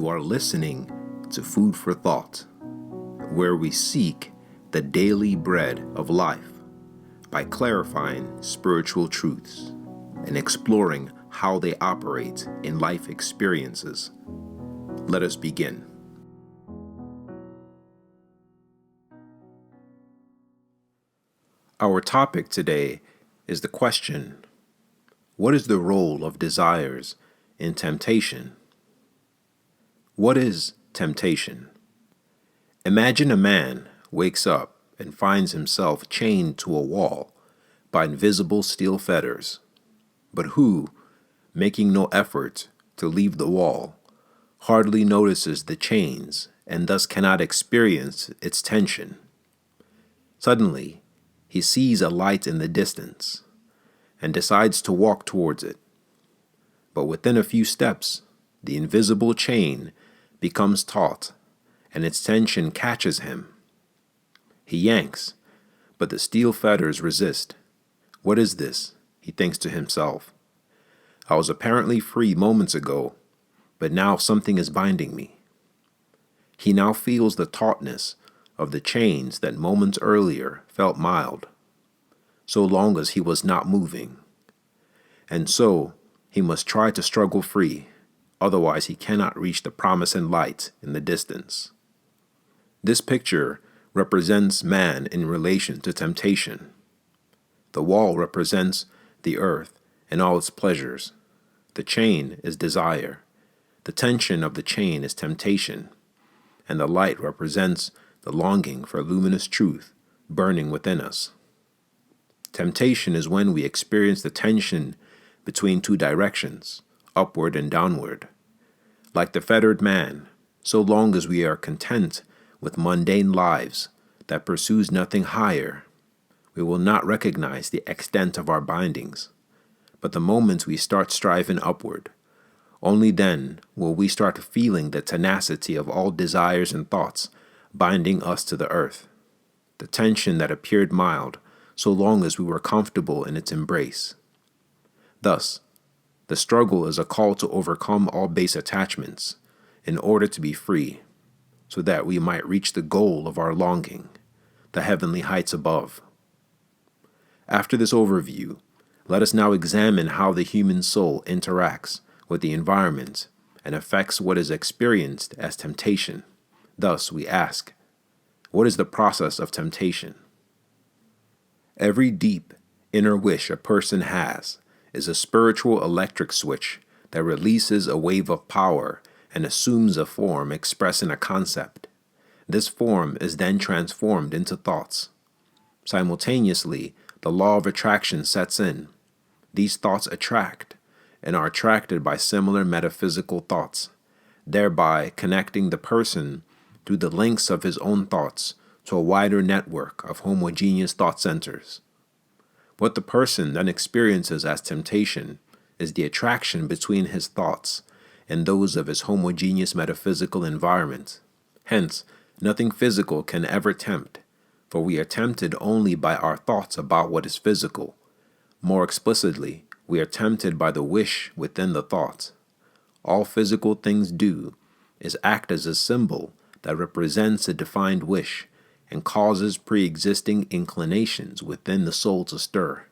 You are listening to Food for Thought, where we seek the daily bread of life by clarifying spiritual truths and exploring how they operate in life experiences. Let us begin. Our topic today is the question, what is the role of desires in temptation? What is temptation? Imagine a man wakes up and finds himself chained to a wall by invisible steel fetters, but who, making no effort to leave the wall, hardly notices the chains and thus cannot experience its tension. Suddenly, he sees a light in the distance and decides to walk towards it. But within a few steps, the invisible chain becomes taut and its tension catches him. He yanks, but the steel fetters resist. What is this? He thinks to himself. I was apparently free moments ago, but now something is binding me. He now feels the tautness of the chains that moments earlier felt mild, so long as he was not moving. And so he must try to struggle free, otherwise he cannot reach the promise and light in the distance. This picture represents man in relation to temptation. The wall represents the earth and all its pleasures. The chain is desire. The tension of the chain is temptation. And the light represents the longing for luminous truth burning within us. Temptation is when we experience the tension between two directions, upward and downward. Like the fettered man, so long as we are content with mundane lives that pursues nothing higher, we will not recognize the extent of our bindings. But the moment we start striving upward, only then will we start feeling the tenacity of all desires and thoughts binding us to the earth. The tension that appeared mild so long as we were comfortable in its embrace. Thus, the struggle is a call to overcome all base attachments in order to be free, so that we might reach the goal of our longing, the heavenly heights above. After this overview, let us now examine how the human soul interacts with the environment and affects what is experienced as temptation. Thus, we ask, what is the process of temptation? Every deep inner wish a person has is a spiritual electric switch that releases a wave of power and assumes a form expressing a concept. This form is then transformed into thoughts. Simultaneously, the law of attraction sets in. These thoughts attract and are attracted by similar metaphysical thoughts, thereby connecting the person through the links of his own thoughts to a wider network of homogeneous thought centers. What the person then experiences as temptation is the attraction between his thoughts and those of his homogeneous metaphysical environment. Hence, nothing physical can ever tempt, for we are tempted only by our thoughts about what is physical. More explicitly, we are tempted by the wish within the thought. All physical things do is act as a symbol that represents a defined wish and causes pre-existing inclinations within the soul to stir,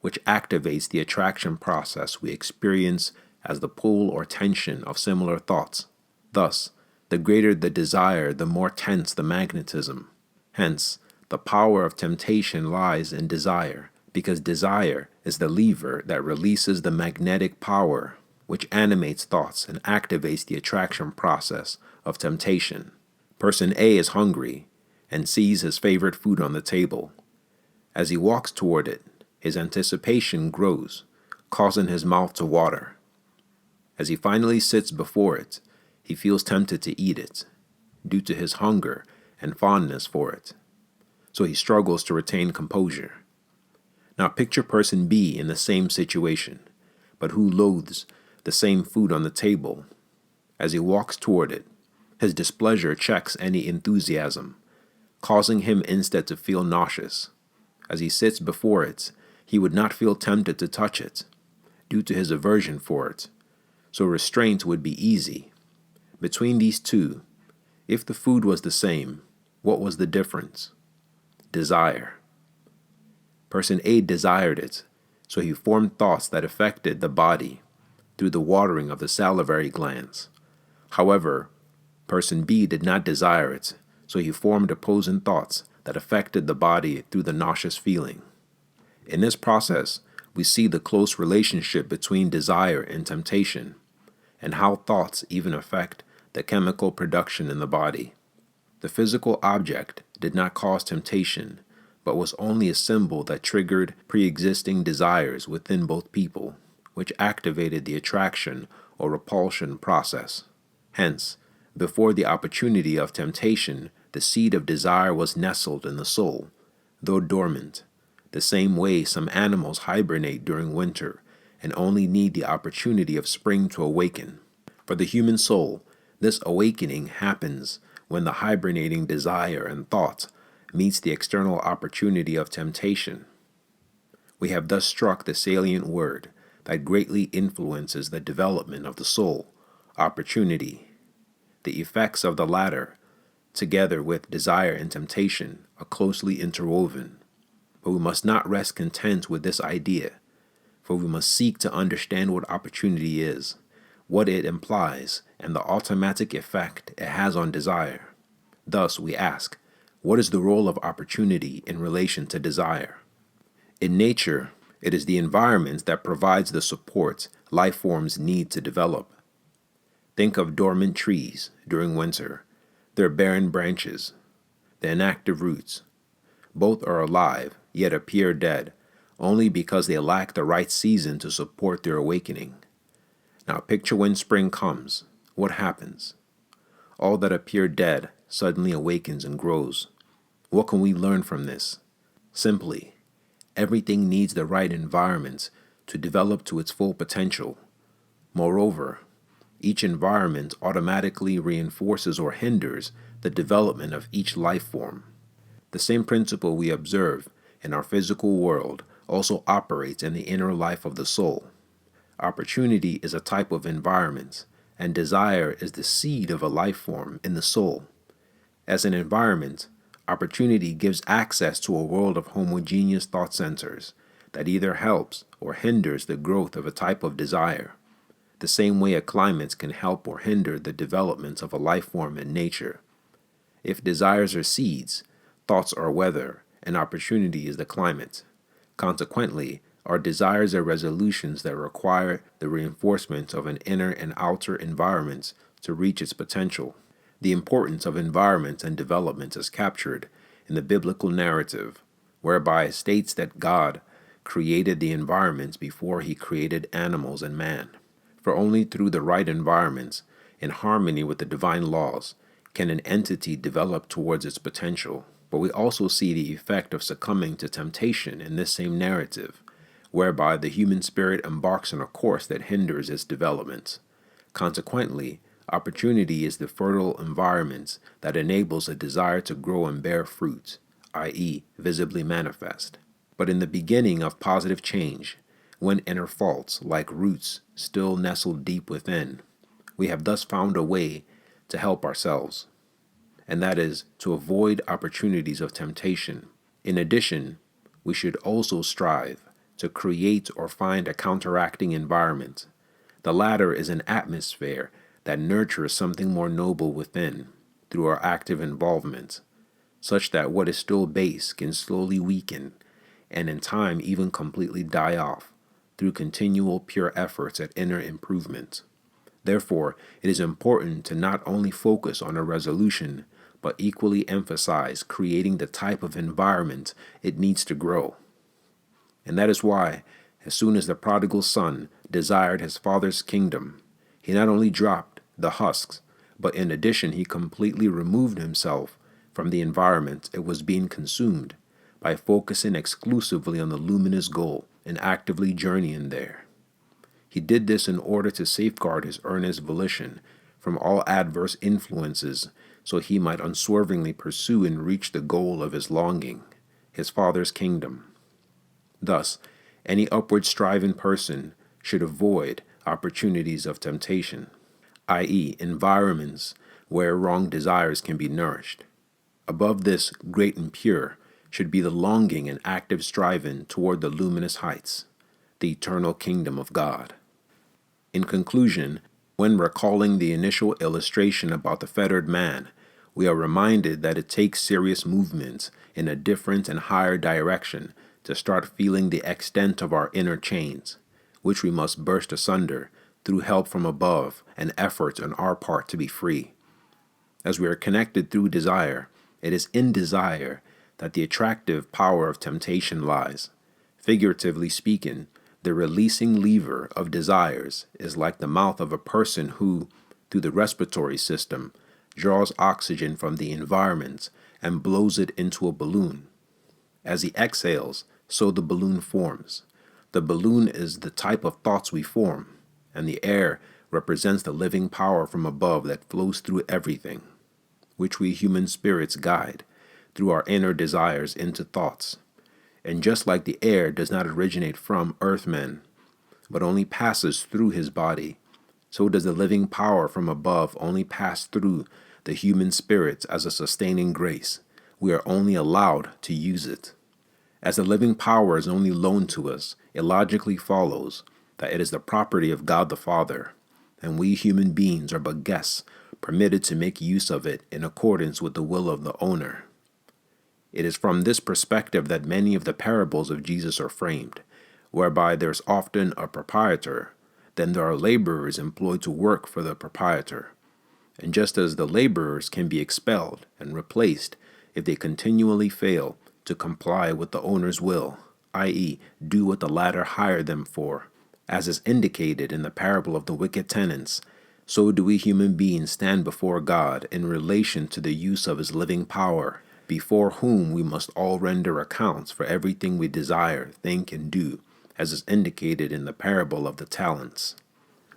which activates the attraction process we experience as the pull or tension of similar thoughts. Thus, the greater the desire, the more tense the magnetism. Hence, the power of temptation lies in desire, because desire is the lever that releases the magnetic power which animates thoughts and activates the attraction process of temptation. Person A is hungry and sees his favorite food on the table. As he walks toward it, his anticipation grows, causing his mouth to water. As he finally sits before it, he feels tempted to eat it, due to his hunger and fondness for it. So he struggles to retain composure. Now picture person B in the same situation, but who loathes the same food on the table. As he walks toward it, his displeasure checks any enthusiasm, causing him instead to feel nauseous. As he sits before it, he would not feel tempted to touch it, due to his aversion for it, so restraint would be easy. Between these two, if the food was the same, what was the difference? Desire. Person A desired it, so he formed thoughts that affected the body through the watering of the salivary glands. However, person B did not desire it, so he formed opposing thoughts that affected the body through the nauseous feeling. In this process, we see the close relationship between desire and temptation, and how thoughts even affect the chemical production in the body. The physical object did not cause temptation, but was only a symbol that triggered pre-existing desires within both people, which activated the attraction or repulsion process. Hence, before the opportunity of temptation, the seed of desire was nestled in the soul, though dormant, the same way some animals hibernate during winter and only need the opportunity of spring to awaken. For the human soul, this awakening happens when the hibernating desire and thought meets the external opportunity of temptation. We have thus struck the salient word that greatly influences the development of the soul, opportunity. The effects of the latter, together with desire and temptation, are closely interwoven. But we must not rest content with this idea, for we must seek to understand what opportunity is, what it implies, and the automatic effect it has on desire. Thus, we ask, what is the role of opportunity in relation to desire? In nature, it is the environment that provides the support life forms need to develop. Think of dormant trees during winter, their barren branches, the inactive roots. Both are alive, yet appear dead, only because they lack the right season to support their awakening. Now picture when spring comes. What happens? All that appear dead suddenly awakens and grows. What can we learn from this? Simply, everything needs the right environment to develop to its full potential. Moreover, each environment automatically reinforces or hinders the development of each life form. The same principle we observe in our physical world also operates in the inner life of the soul. Opportunity is a type of environment, and desire is the seed of a life form in the soul. As an environment, opportunity gives access to a world of homogeneous thought centers that either helps or hinders the growth of a type of desire, the same way a climate can help or hinder the development of a life form in nature. If desires are seeds, thoughts are weather, and opportunity is the climate. Consequently, our desires are resolutions that require the reinforcement of an inner and outer environment to reach its potential. The importance of environment and development is captured in the biblical narrative, whereby it states that God created the environments before he created animals and man. For only through the right environments, in harmony with the divine laws, can an entity develop towards its potential. But we also see the effect of succumbing to temptation in this same narrative, whereby the human spirit embarks on a course that hinders its development. Consequently, opportunity is the fertile environment that enables a desire to grow and bear fruit, i.e., visibly manifest. But in the beginning of positive change, when inner faults, like roots, still nestle deep within, we have thus found a way to help ourselves, and that is to avoid opportunities of temptation. In addition, we should also strive to create or find a counteracting environment. The latter is an atmosphere that nurtures something more noble within through our active involvement, such that what is still base can slowly weaken and in time even completely die off through continual pure efforts at inner improvement. Therefore, it is important to not only focus on a resolution, but equally emphasize creating the type of environment it needs to grow. And that is why, as soon as the prodigal son desired his father's kingdom, he not only dropped the husks, but in addition he completely removed himself from the environment it was being consumed by focusing exclusively on the luminous goal and actively journeying there. He did this in order to safeguard his earnest volition from all adverse influences so he might unswervingly pursue and reach the goal of his longing, his Father's kingdom. Thus, any upward striving person should avoid opportunities of temptation. i.e., environments where wrong desires can be nourished. Above this, great and pure, should be the longing and active striving toward the luminous heights, the eternal kingdom of God. In conclusion, when recalling the initial illustration about the fettered man, we are reminded that it takes serious movements in a different and higher direction to start feeling the extent of our inner chains, which we must burst asunder through help from above and efforts on our part to be free. As we are connected through desire, it is in desire that the attractive power of temptation lies. Figuratively speaking, the releasing lever of desires is like the mouth of a person who, through the respiratory system, draws oxygen from the environment and blows it into a balloon. As he exhales, so the balloon forms. The balloon is the type of thoughts we form, and the air represents the living power from above that flows through everything, which we human spirits guide through our inner desires into thoughts. And just like the air does not originate from earthmen, but only passes through his body, so does the living power from above only pass through the human spirits as a sustaining grace. We are only allowed to use it. As the living power is only loaned to us, it logically follows that it is the property of God the Father, and we human beings are but guests permitted to make use of it in accordance with the will of the owner. It is from this perspective that many of the parables of Jesus are framed, whereby there's often a proprietor, then there are laborers employed to work for the proprietor. And just as the laborers can be expelled and replaced if they continually fail to comply with the owner's will, i.e., do what the latter hired them for, as is indicated in the parable of the wicked tenants, so do we human beings stand before God in relation to the use of his living power, before whom we must all render accounts for everything we desire, think, and do, as is indicated in the parable of the talents.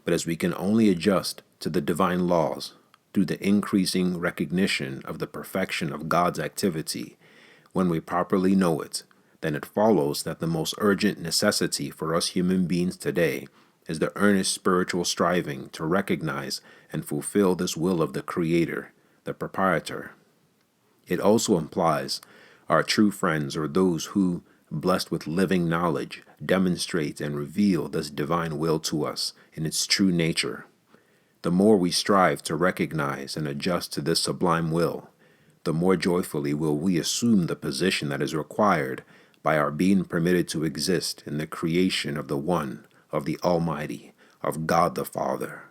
But as we can only adjust to the divine laws through the increasing recognition of the perfection of God's activity, when we properly know it, then it follows that the most urgent necessity for us human beings today is the earnest spiritual striving to recognize and fulfill this will of the Creator, the proprietor. It also implies our true friends are those who, blessed with living knowledge, demonstrate and reveal this divine will to us in its true nature. The more we strive to recognize and adjust to this sublime will, the more joyfully will we assume the position that is required by our being permitted to exist in the creation of the One, of the Almighty, of God the Father.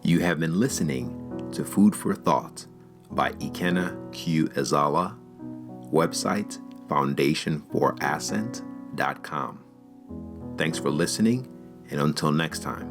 You have been listening to Food for Thought by Ikenna Q. Ezala, website foundationforascent.com. Thanks for listening, and until next time.